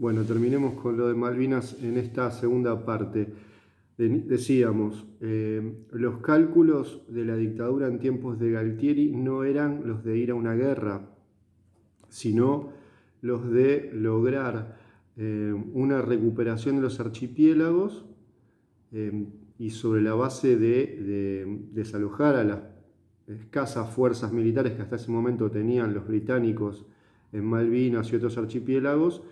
Bueno, terminemos con lo de Malvinas en esta segunda parte. Decíamos, los cálculos de la dictadura en tiempos de Galtieri no eran los de ir a una guerra, sino los de lograr una recuperación de los archipiélagos y sobre la base de desalojar a las escasas fuerzas militares que hasta ese momento tenían los británicos en Malvinas y otros archipiélagos,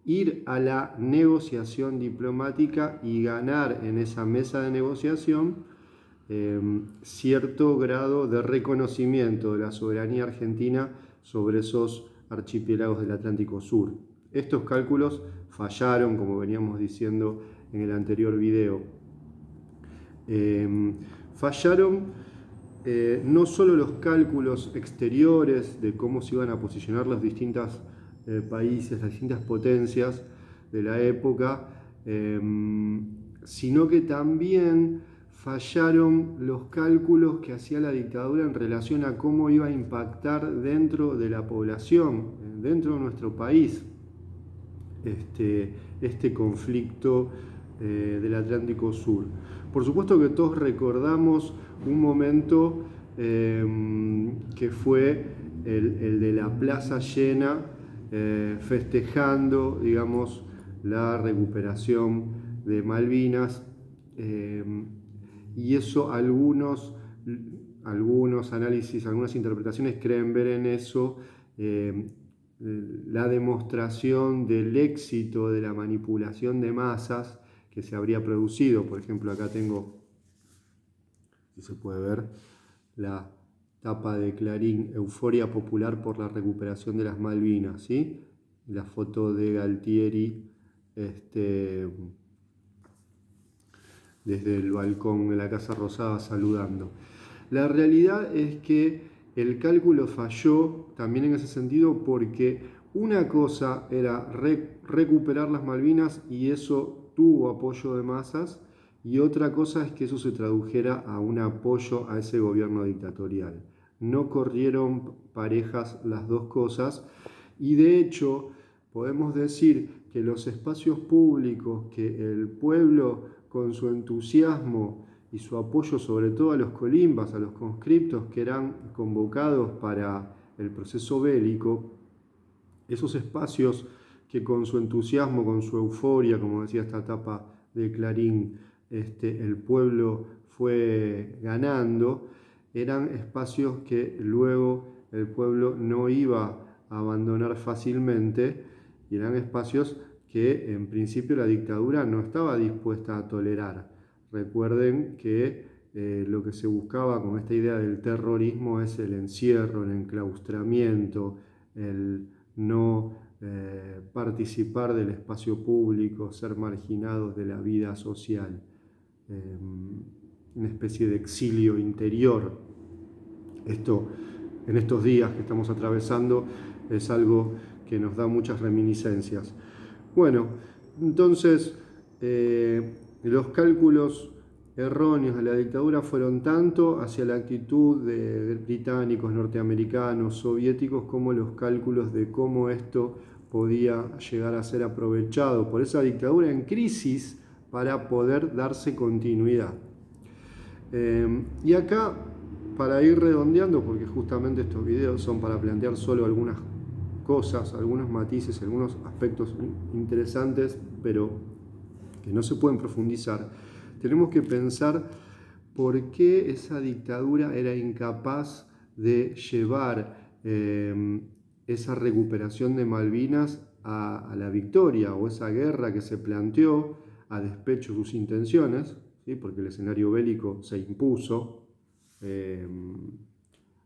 ir a la negociación diplomática y ganar en esa mesa de negociación cierto grado de reconocimiento de la soberanía argentina sobre esos archipiélagos del Atlántico Sur. Estos cálculos fallaron, como veníamos diciendo en el anterior video. Fallaron no solo los cálculos exteriores de cómo se iban a posicionar los distintos países, las distintas potencias de la época, sino que también fallaron los cálculos que hacía la dictadura en relación a cómo iba a impactar dentro de la población, dentro de nuestro país, este conflicto del Atlántico Sur. Por supuesto que todos recordamos un momento que fue el de la plaza llena, festejando, digamos, la recuperación de Malvinas, y eso algunos análisis, algunas interpretaciones creen ver en eso la demostración del éxito de la manipulación de masas que se habría producido. Por ejemplo, acá tengo, si se puede ver, la tapa de Clarín, Euforia popular por la recuperación de las Malvinas, ¿sí? La foto de Galtieri desde el balcón de la Casa Rosada saludando. La realidad es que el cálculo falló también en ese sentido porque una cosa era recuperar las Malvinas y eso tuvo apoyo de masas, y otra cosa es que eso se tradujera a un apoyo a ese gobierno dictatorial. No corrieron parejas las dos cosas, y de hecho podemos decir que los espacios públicos que el pueblo, con su entusiasmo y su apoyo sobre todo a los colimbas, a los conscriptos que eran convocados para el proceso bélico, esos espacios que con su entusiasmo, con su euforia, como decía esta tapa de Clarín, el pueblo fue ganando, eran espacios que luego el pueblo no iba a abandonar fácilmente, y eran espacios que en principio la dictadura no estaba dispuesta a tolerar. Recuerden que lo que se buscaba con esta idea del terrorismo es el encierro, el enclaustramiento, el no participar del espacio público, ser marginados de la vida social, una especie de exilio interior. Esto, en estos días que estamos atravesando, es algo que nos da muchas reminiscencias. Bueno, entonces los cálculos erróneos de la dictadura fueron tanto hacia la actitud de británicos, norteamericanos, soviéticos, como los cálculos de cómo esto podía llegar a ser aprovechado por esa dictadura en crisis para poder darse continuidad. Y acá, para ir redondeando, porque justamente estos videos son para plantear solo algunas cosas, algunos matices, algunos aspectos interesantes, pero que no se pueden profundizar, tenemos que pensar por qué esa dictadura era incapaz de llevar esa recuperación de Malvinas a la victoria, o esa guerra que se planteó a despecho de sus intenciones, ¿sí? Porque el escenario bélico se impuso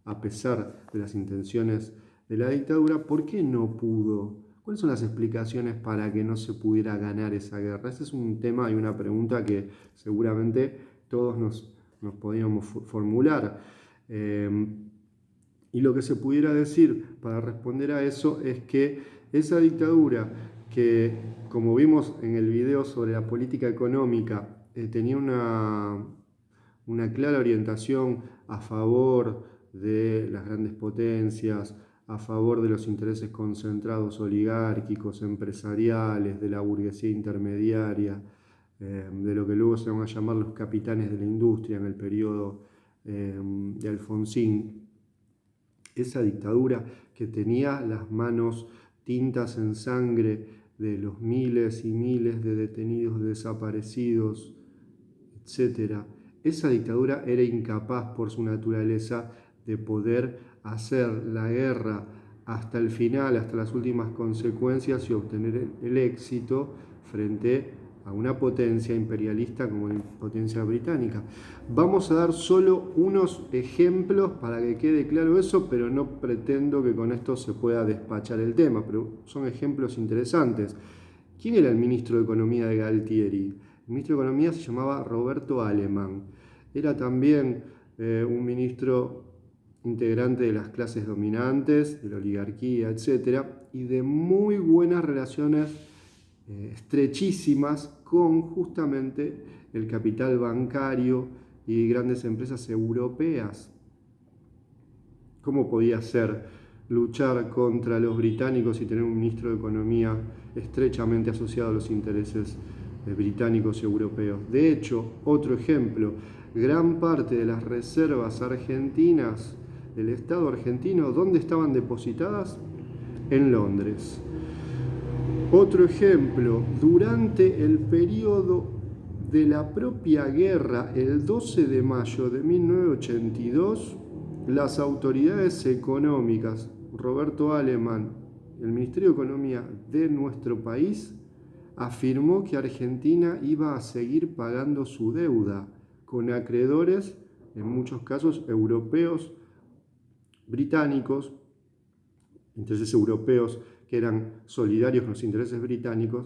a pesar de las intenciones de la dictadura. ¿Por qué no pudo? ¿Cuáles son las explicaciones para que no se pudiera ganar esa guerra? Ese es un tema y una pregunta que seguramente todos nos podíamos formular. Y lo que se pudiera decir para responder a eso es que esa dictadura, que como vimos en el video sobre la política económica, tenía una clara orientación a favor de las grandes potencias, a favor de los intereses concentrados oligárquicos, empresariales, de la burguesía intermediaria, de lo que luego se van a llamar los capitanes de la industria en el periodo de Alfonsín. Esa dictadura que tenía las manos tintas en sangre de los miles y miles de detenidos, desaparecidos, etc. Esa dictadura era incapaz por su naturaleza de poder hacer la guerra hasta el final, hasta las últimas consecuencias y obtener el éxito frente a una potencia imperialista como la potencia británica. Vamos a dar solo unos ejemplos para que quede claro eso, pero no pretendo que con esto se pueda despachar el tema, pero son ejemplos interesantes. ¿Quién era el ministro de Economía de Galtieri? El ministro de Economía se llamaba Roberto Alemann. Era también un ministro integrante de las clases dominantes, de la oligarquía, etc., y de muy buenas relaciones estrechísimas con justamente el capital bancario y grandes empresas europeas. ¿Cómo podía ser luchar contra los británicos y tener un ministro de Economía estrechamente asociado a los intereses británicos y europeos? De hecho, otro ejemplo, gran parte de las reservas argentinas del Estado argentino, ¿dónde estaban depositadas? En Londres. Otro ejemplo, durante el periodo de la propia guerra, el 12 de mayo de 1982, las autoridades económicas, Roberto Alemann, el Ministerio de Economía de nuestro país, afirmó que Argentina iba a seguir pagando su deuda con acreedores, en muchos casos europeos, británicos, intereses europeos que eran solidarios con los intereses británicos.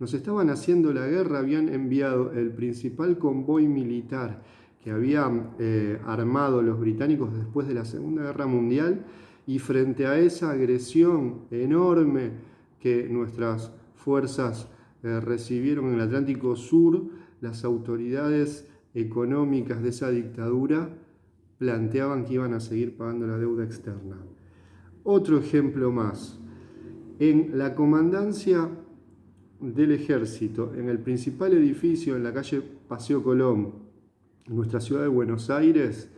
Nos estaban haciendo la guerra, habían enviado el principal convoy militar que habían armado los británicos después de la Segunda Guerra Mundial, y frente a esa agresión enorme que nuestras fuerzas recibieron en el Atlántico Sur, las autoridades económicas de esa dictadura planteaban que iban a seguir pagando la deuda externa. Otro ejemplo más, en la comandancia del ejército, en el principal edificio en la calle Paseo Colón, en nuestra ciudad de Buenos Aires,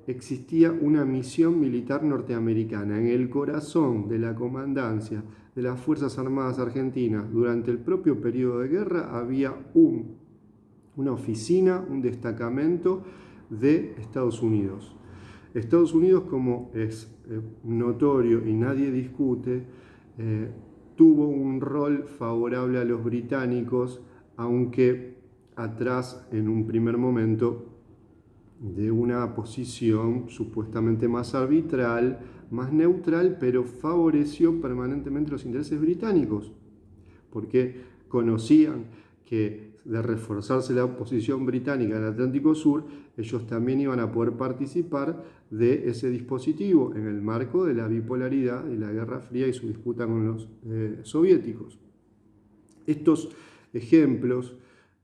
existía una misión militar norteamericana. En el corazón de la comandancia de las Fuerzas Armadas Argentinas, durante el propio periodo de guerra, había una oficina, un destacamento de Estados Unidos. Estados Unidos, como es notorio y nadie discute, tuvo un rol favorable a los británicos, aunque atrás en un primer momento de una posición supuestamente más arbitral, más neutral, pero favoreció permanentemente los intereses británicos, porque conocían que de reforzarse la posición británica en el Atlántico Sur, ellos también iban a poder participar de ese dispositivo en el marco de la bipolaridad y la Guerra Fría y su disputa con los soviéticos. Estos ejemplos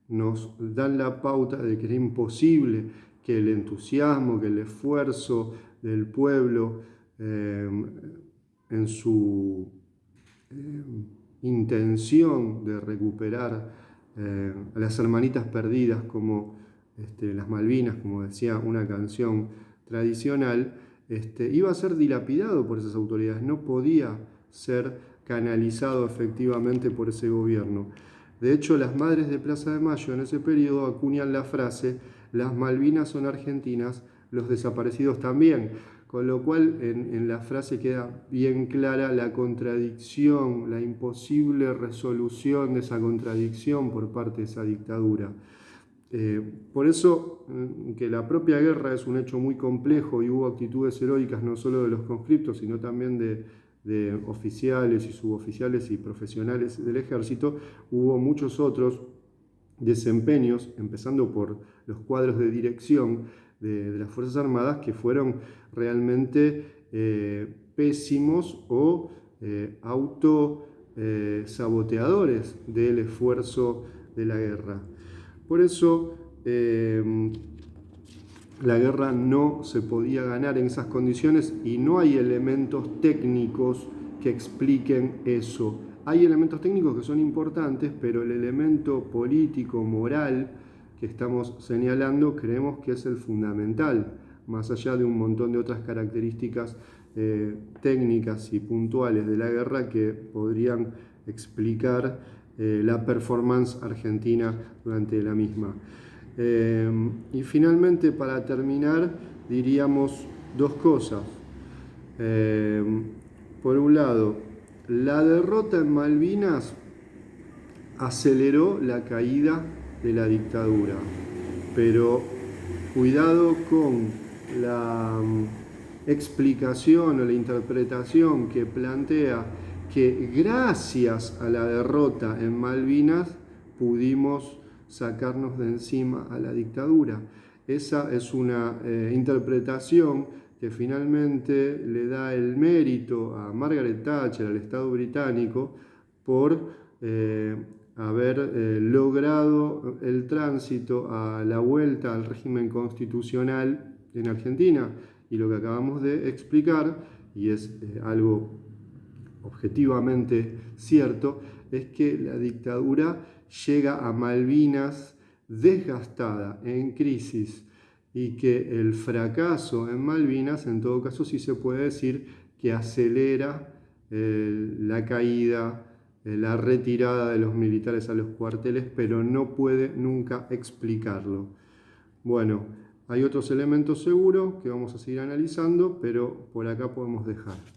nos dan la pauta de que era imposible que el entusiasmo, que el esfuerzo del pueblo en su intención de recuperar a las hermanitas perdidas como las Malvinas, como decía una canción tradicional, iba a ser dilapidado por esas autoridades, no podía ser canalizado efectivamente por ese gobierno. De hecho, las madres de Plaza de Mayo en ese periodo acuñan la frase: las Malvinas son argentinas, los desaparecidos también. Con lo cual en la frase queda bien clara la contradicción, la imposible resolución de esa contradicción por parte de esa dictadura. Por eso que la propia guerra es un hecho muy complejo y hubo actitudes heroicas no solo de los conscriptos, sino también de oficiales y suboficiales y profesionales del ejército, hubo muchos otros desempeños, empezando por los cuadros de dirección de las Fuerzas Armadas, que fueron realmente pésimos o autosaboteadores del esfuerzo de la guerra. Por eso la guerra no se podía ganar en esas condiciones y no hay elementos técnicos que expliquen eso. Hay elementos técnicos que son importantes, pero el elemento político, moral que estamos señalando creemos que es el fundamental, más allá de un montón de otras características técnicas y puntuales de la guerra que podrían explicar la performance argentina durante la misma. Y finalmente, para terminar, diríamos dos cosas. Por un lado, la derrota en Malvinas aceleró la caída de la dictadura, pero cuidado con la explicación o la interpretación que plantea que gracias a la derrota en Malvinas pudimos sacarnos de encima a la dictadura. Esa es una interpretación que finalmente le da el mérito a Margaret Thatcher, al Estado británico, por haber logrado el tránsito a la vuelta al régimen constitucional en Argentina. Y lo que acabamos de explicar, y es algo objetivamente cierto, es que la dictadura llega a Malvinas desgastada, en crisis, y que el fracaso en Malvinas, en todo caso, sí se puede decir que acelera la caída, la retirada de los militares a los cuarteles, pero no puede nunca explicarlo. Bueno, hay otros elementos seguros que vamos a seguir analizando, pero por acá podemos dejar.